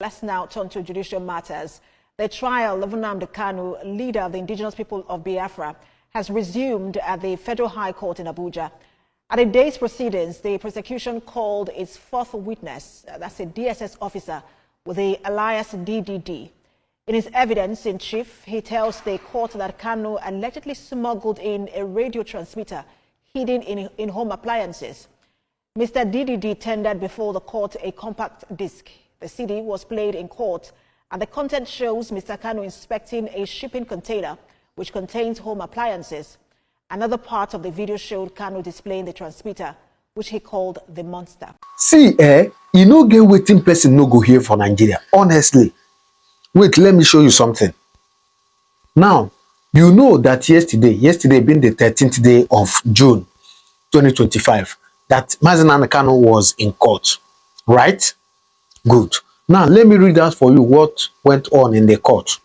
Let's now turn to judicial matters. The trial of Nnamdi Kanu, leader of the indigenous people of Biafra, has resumed at the Federal High Court in Abuja. At the day's proceedings, the prosecution called its fourth witness, that's a DSS officer with the alias DDD. In his evidence in chief, he tells the court that Kanu allegedly smuggled in a radio transmitter hidden in home appliances. Mr. DDD tendered before the court a compact disc. The CD was played in court, and the content shows Mr. Kanu inspecting a shipping container which contains home appliances. Another part of the video showed Kanu displaying the transmitter, which he called the monster. See, you no get waiting person no go here for Nigeria, honestly. Wait, let me show you something. Now, you know that yesterday being the 13th day of June 2025, that Nnamdi Kanu was in court, right? Good. Now, let me read out for you what went on in the court.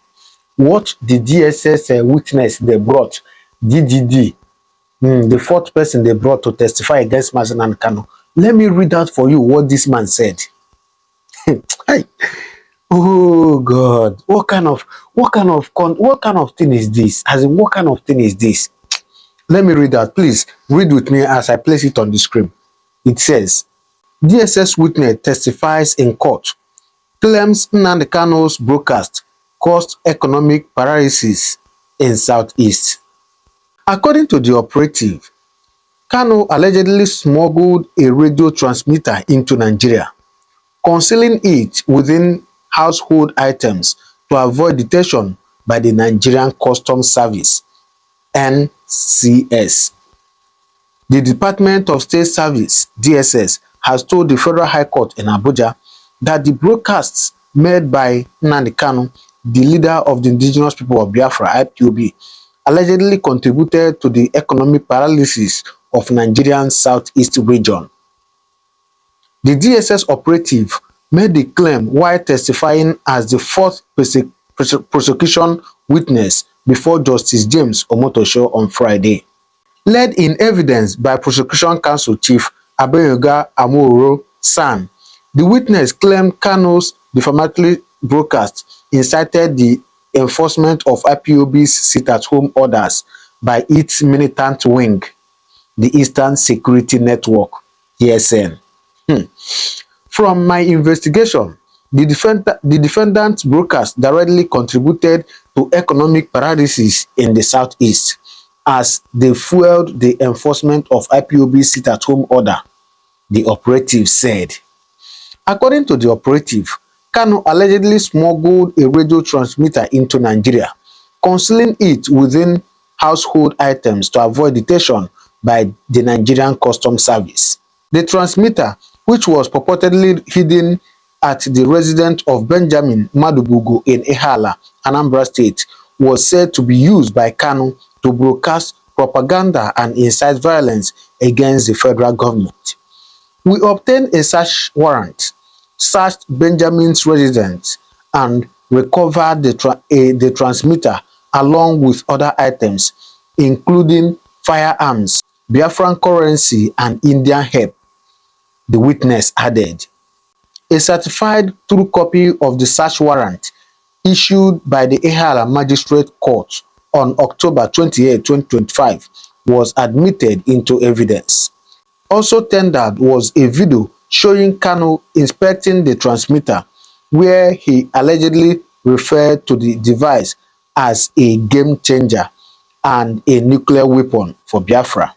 What the DSS witness they brought, DDD, the fourth person they brought to testify against Nnamdi Kanu. Let me read out for you what this man said. Hey, oh God, what kind of thing is this? As in, what kind of thing is this? Let me read that. Please read with me as I place it on the screen. It says, DSS witness testifies in court, claims Nnamdi Kanu's broadcast caused economic paralysis in Southeast. According to the operative, Kanu allegedly smuggled a radio transmitter into Nigeria, concealing it within household items to avoid detection by the Nigerian Customs Service, NCS. The Department of State Service, DSS, has told the Federal High Court in Abuja that the broadcasts made by Nnamdi Kanu, the leader of the indigenous people of Biafra, IPOB, allegedly contributed to the economic paralysis of Nigerian Southeast region. The DSS operative made the claim while testifying as the fourth prosecution witness before Justice James Omotosho on Friday. Led in evidence by Prosecution Counsel Chief Abeyoga Amoro San, the witness claimed Kanu's defamatory broadcast incited the enforcement of IPOB's sit-at-home orders by its militant wing, the Eastern Security Network, ESN. From my investigation, the defendant's broadcast directly contributed to economic paralysis in the Southeast as they fueled the enforcement of IPOB's sit-at-home order, the operative said. According to the operative, Kanu allegedly smuggled a radio transmitter into Nigeria, concealing it within household items to avoid detection by the Nigerian Customs Service. The transmitter, which was purportedly hidden at the residence of Benjamin Madubugu in Ihala, Anambra State, was said to be used by Kanu to broadcast propaganda and incite violence against the federal government. We obtained a search warrant, searched Benjamin's residence, and recovered the transmitter along with other items, including firearms, Biafran currency, and Indian hemp, the witness added. A certified true copy of the search warrant issued by the Ihala Magistrate Court on October 28, 2025 was admitted into evidence. Also tendered was a video showing Kanu inspecting the transmitter, where he allegedly referred to the device as a game changer and a nuclear weapon for Biafra.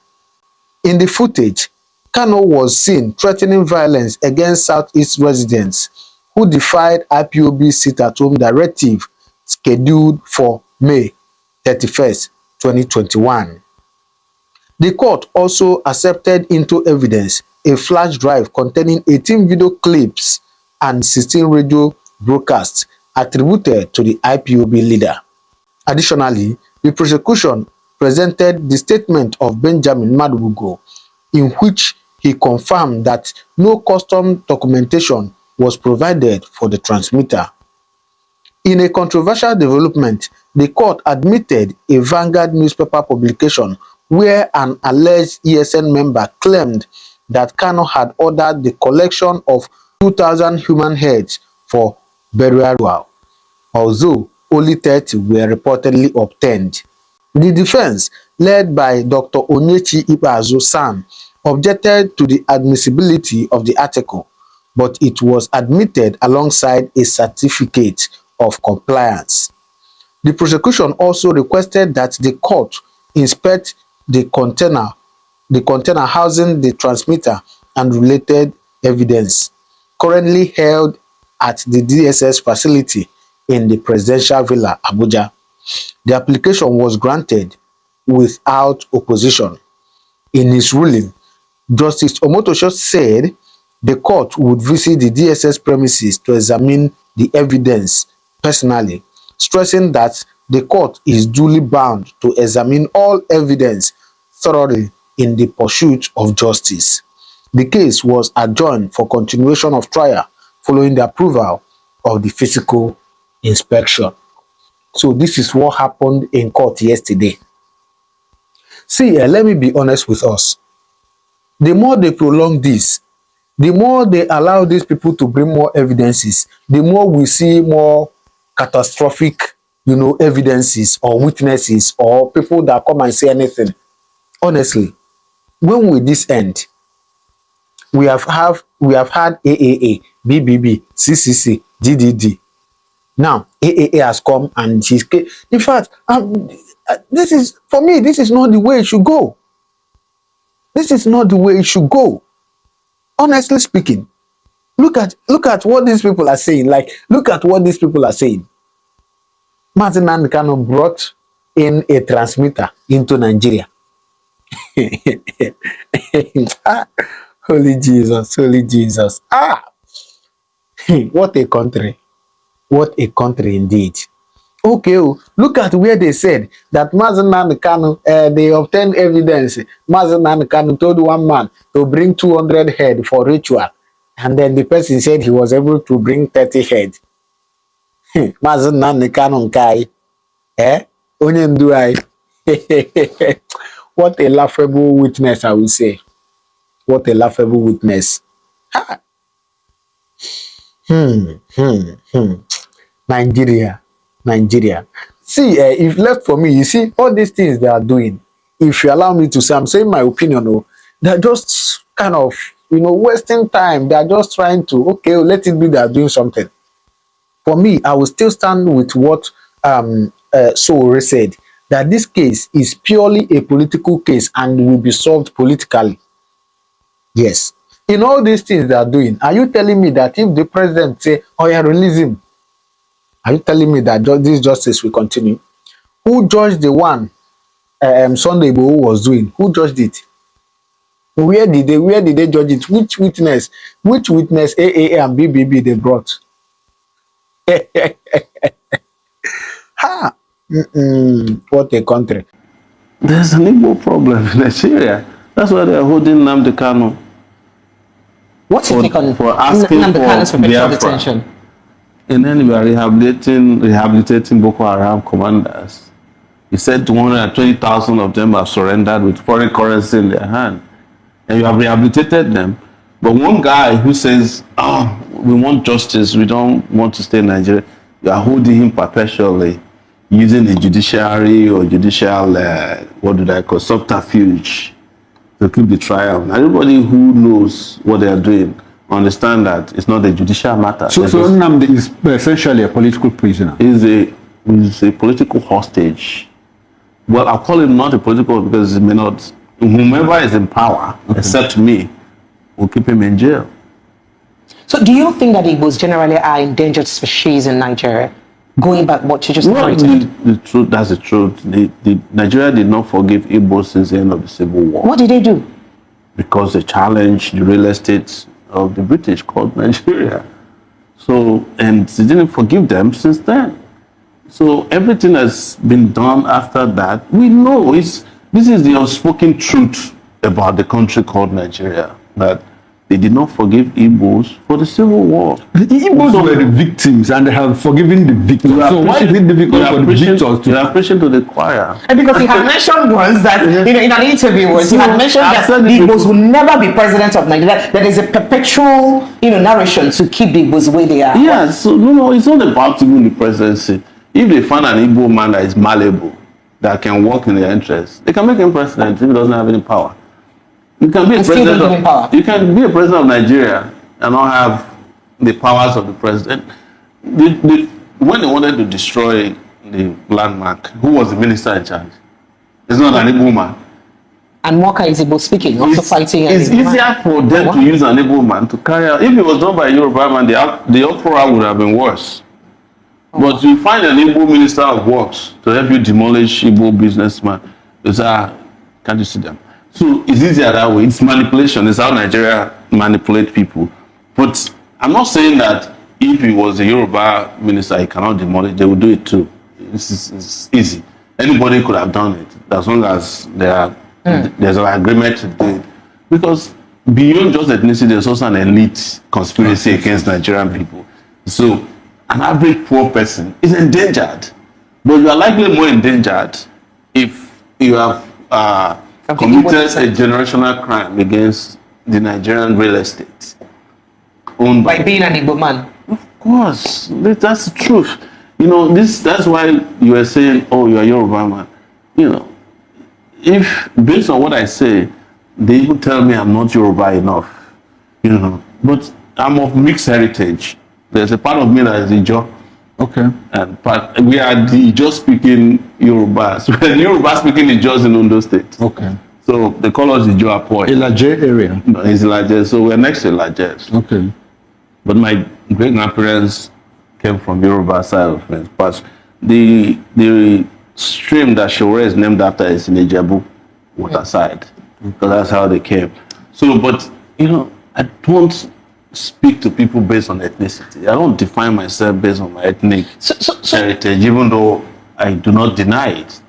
In the footage, Kanu was seen threatening violence against Southeast residents who defied IPOB's sit-at-home directive scheduled for May 31st, 2021. The court also accepted into evidence a flash drive containing 18 video clips and 16 radio broadcasts attributed to the IPOB leader. Additionally, the prosecution presented the statement of Benjamin Madubugu, in which he confirmed that no custom documentation was provided for the transmitter. In a controversial development, the court admitted a Vanguard newspaper publication where an alleged ESN member claimed that Kanu had ordered the collection of 2,000 human heads for burial, although only 30 were reportedly obtained. The defense, led by Dr. Onyechi Ikpeazu San, objected to the admissibility of the article, but it was admitted alongside a certificate of compliance. The prosecution also requested that the court inspect the container housing the transmitter and related evidence, currently held at the DSS facility in the Presidential Villa, Abuja. The application was granted without opposition. In his ruling, Justice Omotosho said the court would visit the DSS premises to examine the evidence personally, stressing that the court is duly bound to examine all evidence thoroughly in the pursuit of justice. The case was adjourned for continuation of trial following the approval of the physical inspection. So this is what happened in court yesterday. See, let me be honest with us. The more they prolong this, the more they allow these people to bring more evidences, the more we see more catastrophic, evidences or witnesses or people that come and say anything. Honestly, when will this end? We have had AAA, BBB, CCC, GDD. Now AAA has come and she's, in fact, this is, for me, this is not the way it should go. This is not the way it should go. Honestly speaking, look at what these people are saying. Like, look at what these people are saying. Nnamdi Kanu brought in a transmitter into Nigeria. Holy Jesus, holy Jesus. What a country. What a country indeed. Okay, look at where they said that Nnamdi Kanu, they obtained evidence. Nnamdi Kanu told one man to bring 200 head for ritual. And then the person said he was able to bring 30 head. Nnamdi Kanu Nkai. Onye ndu ai. What a laughable witness, I will say. What a laughable witness. Nigeria. See, if left for me, you see, all these things they are doing, if you allow me to say, I'm saying my opinion, they're just kind of, wasting time. They're just trying to, okay, let it be they're doing something. For me, I will still stand with what Sowore said, that this case is purely a political case and will be solved politically. Yes. In all these things they are doing, are you telling me that if the president say, oh yeah, release him, are you telling me that this justice will continue? Who judged the one Sunday Igboho was doing? Who judged it? Where did they judge it? Which witness AAA and BBB they brought? What a country. There's an Igbo problem in Nigeria. That's why they're holding Nnamdi Kanu. What's your take on for asking Nnamdi Kanu's for perpetual Biafra. detention? And then we are rehabilitating Boko Haram commanders. He said 220,000 of them have surrendered with foreign currency in their hand. And you have rehabilitated them. But one guy who says, we want justice, we don't want to stay in Nigeria, you are holding him perpetually using the judiciary or judicial, subterfuge to keep the trial. And everybody who knows what they are doing understand that it's not a judicial matter. So Nnamdi is essentially a political prisoner. He's a political hostage. Well, I'll call him not a political because he may not. Whomever is in power, except me, will keep him in jail. So do you think that Igbos generally are endangered species in Nigeria? Going back what you just pointed. The truth, that's the truth. Nigeria did not forgive Igbos since the end of the Civil War. What did they do? Because they challenged the real estate of the British called Nigeria. So, and they didn't forgive them since then. So everything has been done after that. We know this is the unspoken truth about the country called Nigeria, that They did not forgive Igbos for the Civil War. The Igbos were the victims and they have forgiven the victims. So why is it difficult for the victors to... You are preaching to the choir. And because he had mentioned once that, in an interview, he had mentioned that the Igbos will never be president of Nigeria. There is a perpetual, narration to keep the Igbos where they are. Yeah, so no, it's not about even the presidency. If they find an Igbo man that is malleable, that can work in their interests, they can make him president if he doesn't have any power. You can be a president of, you can be a president of Nigeria and not have the powers of the president. When they wanted to destroy the landmark, who was the minister in charge? It's not an Igbo man. And Moka is Igbo speaking, also fighting. It's easier for them to use an Igbo man to carry out. If it was done by a Yoruba man, the uproar would have been worse. But you find an Igbo minister of works to help you demolish Igbo businessman. You say, can't you see them? So it's easier that way. It's manipulation. It's how Nigeria manipulate people. But I'm not saying that if he was a Yoruba minister, he cannot demolish. They will do it too. It's easy. Anybody could have done it as long as there's an agreement to do it. Because beyond just ethnicity, there's also an elite conspiracy against Nigerian people. So an average poor person is endangered. But you are likely more endangered if you have committed a generational crime against the Nigerian real estate owned by being an Igbo man. Of course, that's the truth. That's why you were saying, oh, you are Yoruba man. If based on what I say, they even tell me I'm not Yoruba enough, but I'm of mixed heritage. There's a part of me that is Ijo. Okay. But we are the Ijo speaking Yorubas. We're Yoruba speaking Ijos in Ondo State. Okay. So they call us Ijo Apoy. Ilaje area. No, it's Ilaje. So we're next to Ilaje. Okay. But my great grandparents came from Yoruba side of things. But the stream that Shore is named after is in Ijebu waterside. Because that's how they came. So, but I don't speak to people based on ethnicity. I don't define myself based on my ethnic heritage, even though I do not deny it.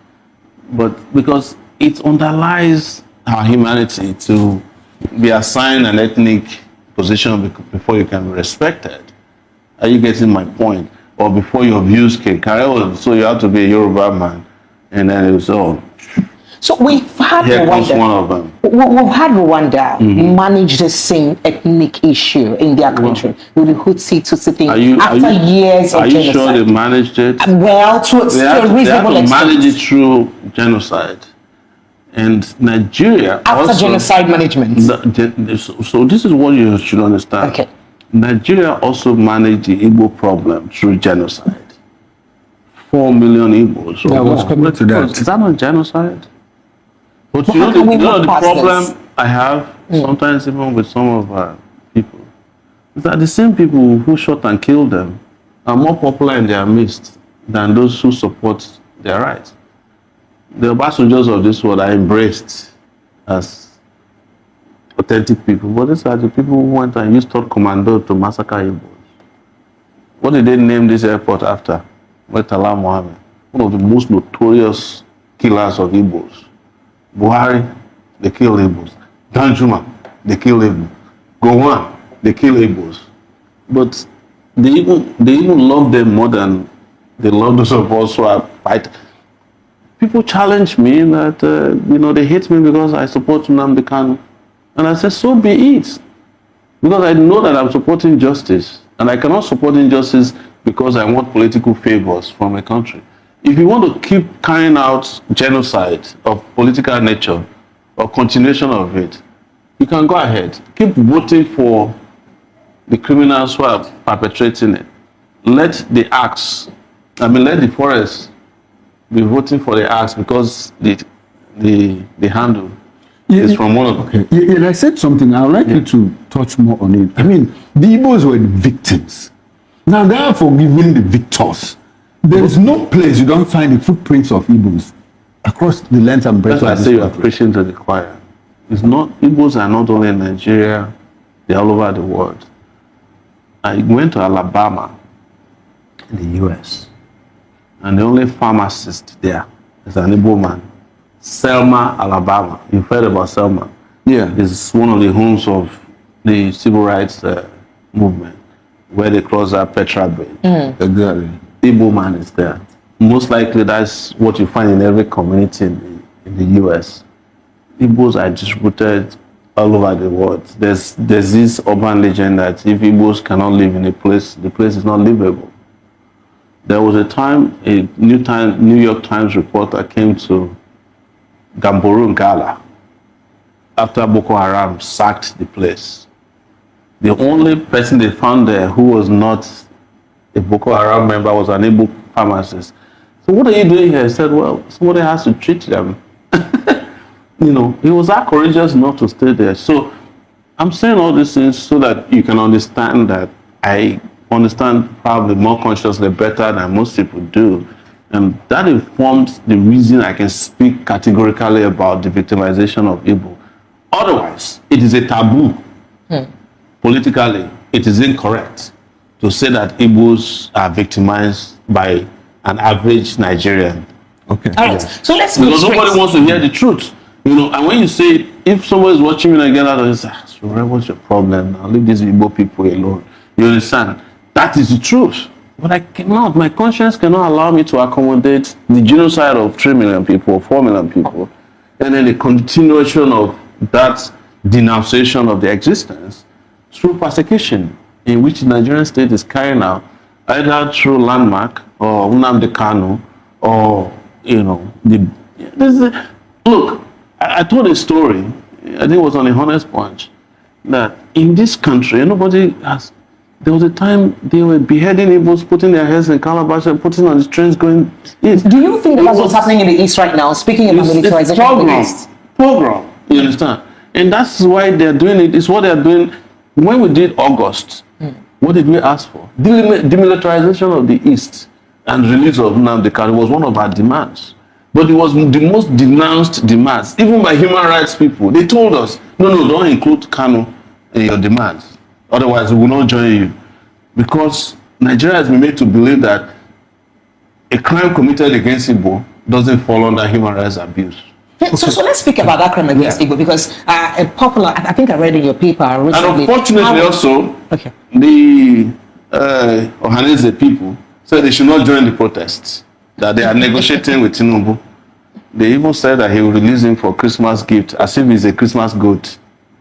But because it underlies our humanity to be assigned an ethnic position before you can be respected. Are you getting my point? Or before your views can carry on, so you have to be a Yoruba man, and then it was all. So we've had Rwanda. One of them. We've had Rwanda manage the same ethnic issue in their country with the Tutsi thing after years of genocide. Are you sure they managed it? Well, to a reasonable extent. Manage it through genocide. And Nigeria after also, genocide management. So this is what you should understand. Okay. Nigeria also managed the Igbo problem through genocide. 4 million Igbos. I was coming to that. Is that not genocide? But you know the problem I have sometimes even with some of our people is that the same people who shot and killed them are more popular in their midst than those who support their rights. The Obasanjos of this world are embraced as authentic people, but these are the people who went and used third commando to massacre Igbos. What did they name this airport after? Murtala Mohammed, one of the most notorious killers of Igbos. Buhari, they kill Igbos. Danjuma, they kill Igbos. Gowon, they kill Igbos. But they even love them more than they love those of us who are fighting. People challenge me that they hate me because I support Nnamdi Kanu, and I say so be it, because I know that I'm supporting justice, and I cannot support injustice because I want political favors from a country. If you want to keep carrying out genocide of political nature or continuation of it, you can go ahead. Keep voting for the criminals who are perpetrating it. Let the forest be voting for the acts because the handle is from one of them. Okay. Yeah, I said something. I would like you to touch more on it. I mean, the Igbos were the victims. Now they are forgiving the victors. There is no place you don't find the footprints of Igbos across the length and breadth. That's why I say you are preaching to the choir. It's not, Igbos are not only in Nigeria, they're all over the world. I went to Alabama in the US, and the only pharmacist there is an Igbo man. Selma, Alabama. You've heard about Selma? Yeah. It's one of the homes of the civil rights movement, where they cross that Petra Bridge. Exactly. Igbo man is there. Most likely that's what you find in every community in the US. Igbos are distributed all over the world. There's this urban legend that if Igbos cannot live in a place, the place is not livable. There was a time a New York Times reporter came to Gamboru Ngala after Boko Haram sacked the place. The only person they found there who was not a Boko Haram member was an Igbo pharmacist. So what are you doing here? He said, well, somebody has to treat them. You know, he was that courageous not to stay there. So I'm saying all these things so that you can understand that I understand probably more consciously better than most people do. And that informs the reason I can speak categorically about the victimization of Igbo. Otherwise, it is a taboo. Politically, it is incorrect to say that Igbos are victimized by an average Nigerian. Okay. All right. So let's move because nobody wants to hear the truth. You know, and when you say, if someone is watching me and get out and say, what's your problem now? Leave these Igbo people alone. You understand? That is the truth. But I cannot, my conscience cannot allow me to accommodate the genocide of 3 million people, 4 million people, and then the continuation of that denunciation of their existence through persecution in which the Nigerian state is carrying out, either through Landmark or Nnamdi Kanu or, you know, look, I told a story, I think it was on a Honest Punch, that in this country, nobody has, there was a time they were beheading Igbos, putting their heads in calabash and putting on the trains going east. Do you think that's what's happening in the East right now? Speaking about militarization of the East. Program, you understand? And that's why they're doing it. It's what they're doing. When we did August, what did we ask for? Demilitarization of the East and release of Nnamdi Kanu was one of our demands. But it was the most denounced demands, even by human rights people. They told us, no, don't include Kanu in your demands. Otherwise, we will not join you. Because Nigeria has been made to believe that a crime committed against Igbo doesn't fall under human rights abuse. Yeah, so let's speak about that crime against Igbo, because a popular, I think I read in your paper recently. And unfortunately also, the Ohanese people said they should not join the protests, that they are negotiating with Tinubu. They even said that he will release him for Christmas gift, as if he's a Christmas goat.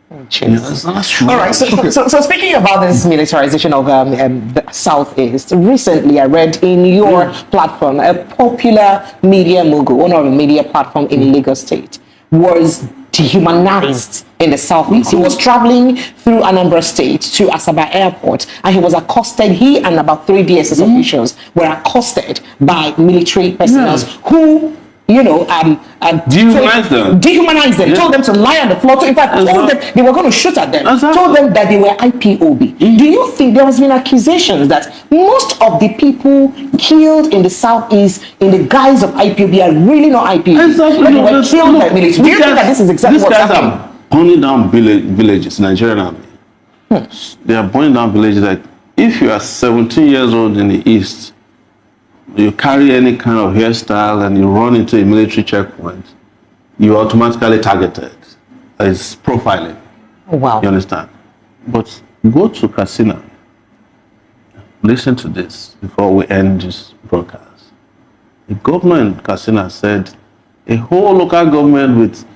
That's true. All right, so speaking about this militarization of the Southeast, recently I read in your platform, a popular media mogul, one of the media platform in Lagos State, was dehumanized in the Southeast. He was traveling through Anambra State to Asaba Airport, and he was accosted. He and about 3 DSS officials were accosted by military personnel who, you know, dehumanized them, told them to lie on the floor. In fact, told them they were going to shoot at them, told them that they were IPOB. Do you think there has been accusations that most of the people killed in the Southeast in the guise of IPOB are really not IPOB? Exactly. They were killed by military. Do you think that this is exactly what's happening? These guys are burning down villages, Nigerian army. They are burning down villages. Like, if you are 17 years old in the East, you carry any kind of hairstyle and you run into a military checkpoint, you are automatically targeted. It's profiling. Oh, wow. You understand? But go to Katsina. Listen to this before we end this broadcast. The governor in Katsina said a whole local government with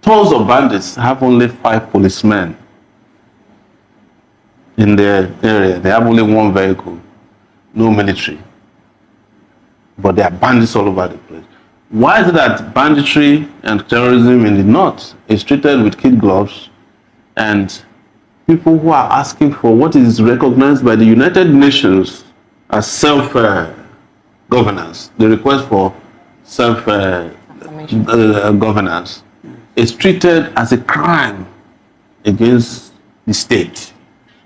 tons of bandits have only 5 policemen in their area. They have only 1 vehicle, no military. But there are bandits all over the place. Why is it that banditry and terrorism in the north is treated with kid gloves, and people who are asking for what is recognized by the United Nations as self-governance, the request for self-governance, is treated as a crime against the state?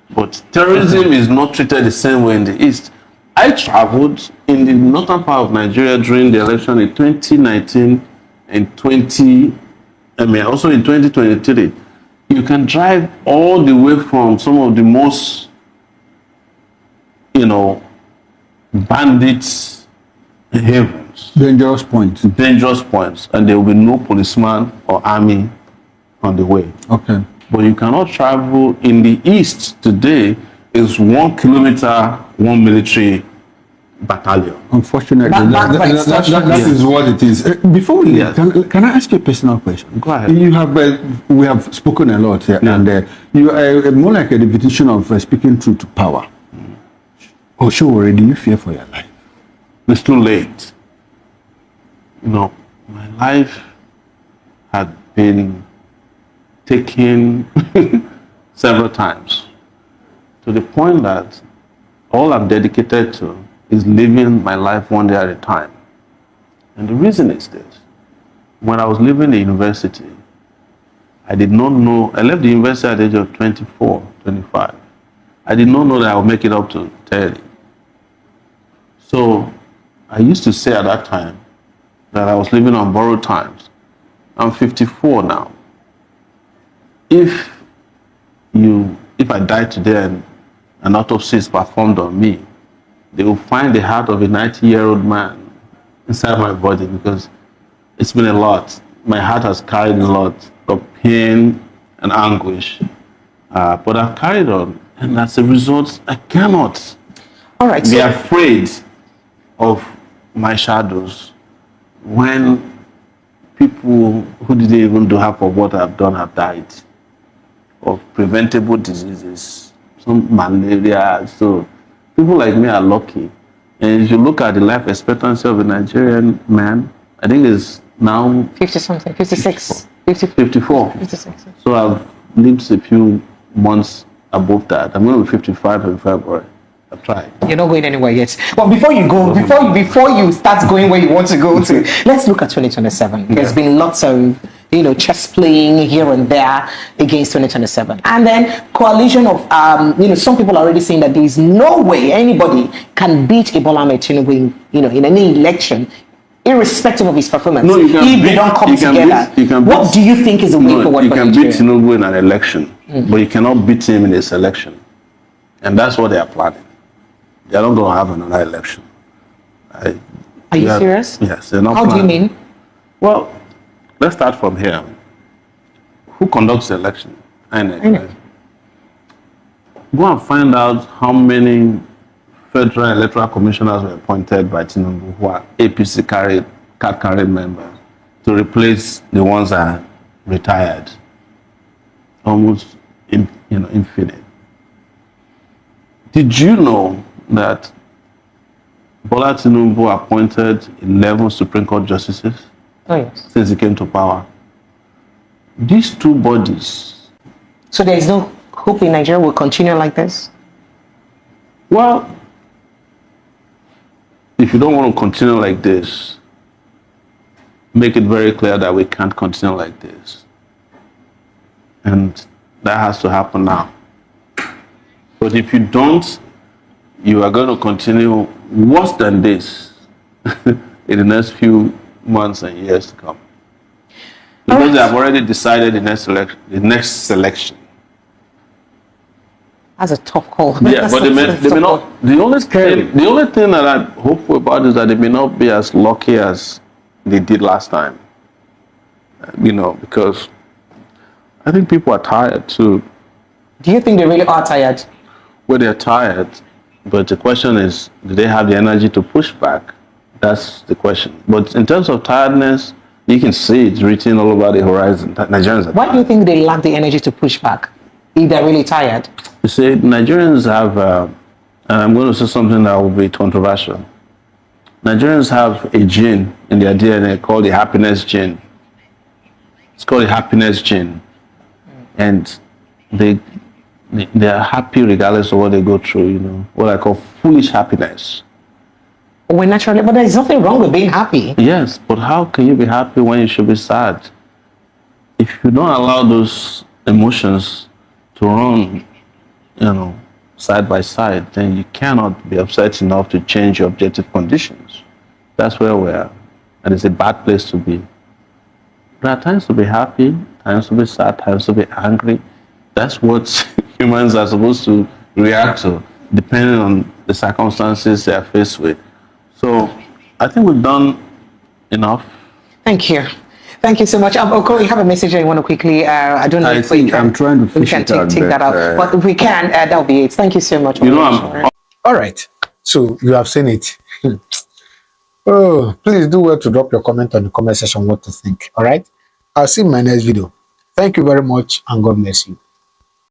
But terrorism is not treated the same way in the East. I traveled in the northern part of Nigeria during the election in 2019 and also in 2023. You can drive all the way from some of the most, you know, bandits havens. Dangerous points. Dangerous points. And there will be no policeman or army on the way. Okay. But you cannot travel in the east today. Is 1 kilometer, 1 military battalion. Unfortunately, that is what it is. Before we leave, can I ask you a personal question? Go ahead. You have we have spoken a lot here, and you are more like a repetition of speaking truth to power. Oh, sure, already you fear for your life. It's too late. You know, my life had been taken several times to the point that all I'm dedicated to is living my life one day at a time. And the reason is this. When I was leaving the university, I did not know, I left the university at the age of 24, 25. I did not know that I would make it up to 30. So I used to say at that time that I was living on borrowed times. I'm 54 now. If I die today and an autopsy is performed on me, they will find the heart of a 90-year-old man inside my body, because it's been a lot. My heart has carried a lot of pain and anguish. But I've carried on, and as a result, I cannot be afraid of my shadows when people who didn't even do half of what I've done have died of preventable diseases, some malaria. So people like me are lucky. And if you look at the life expectancy of a Nigerian man, I think it's now 50 something, 56, 54. 56. So I've lived a few months above that. I'm going to be 55 in February. I've tried. You're not going anywhere yet. Well, before you go, before you start going where you want to go to, let's look at 2027. There's been lots of chess playing here and there against 2027, and then coalition of some people are already saying that there is no way anybody can beat Bola Ahmed Tinubu in any election, irrespective of his performance. No, if they don't come together. What do you think is the way forward? You can beat Tinubu in an election, but you cannot beat him in this election, and that's what they are planning. They are not going to have another election. Are you serious? Yes, they're not. How do you mean? Well, let's start from here. Who conducts the election? INEC. Go and find out how many federal electoral commissioners were appointed by Tinubu who are APC card-carrying members to replace the ones that are retired. Almost infinite. Did you know that Bola Tinubu appointed 11 Supreme Court justices since he came to power? These two bodies. So there is no hope in Nigeria will continue like this? Well, if you don't want to continue like this, make it very clear that we can't continue like this. And that has to happen now. But if you don't, you are going to continue worse than this in the next few months and years to come. Because they have already decided the next selection. That's a tough call. Yeah, but they may not. The only thing that I hope about is that they may not be as lucky as they did last time. Because I think people are tired too. Do you think they really are tired? Well, they're tired, but the question is, do they have the energy to push back? That's the question. But in terms of tiredness, you can see it's written all over the horizon. Nigerians are tired. Why do you think they lack the energy to push back if they're really tired? You see, Nigerians have, and I'm going to say something that will be controversial. Nigerians have a gene in their DNA called the happiness gene. It's called the happiness gene. And they are happy regardless of what they go through, what I call foolish happiness. Well, naturally, but there's nothing wrong with being happy. Yes, but how can you be happy when you should be sad? If you don't allow those emotions to run, side by side, then you cannot be upset enough to change your objective conditions. That's where we are. And it's a bad place to be. There are times to be happy, times to be sad, times to be angry. That's what humans are supposed to react to, depending on the circumstances they are faced with. So I think we've done enough. Thank you. Thank you so much. Oko, you have a message that you want to quickly, I don't know I if think I'm trying to fish it out, take that out. But if we can, that'll be it. Thank you so much. You know, All right. So you have seen it. Oh, please do well to drop your comment on the comment section what to think. All right. I'll see you in my next video. Thank you very much and God bless you.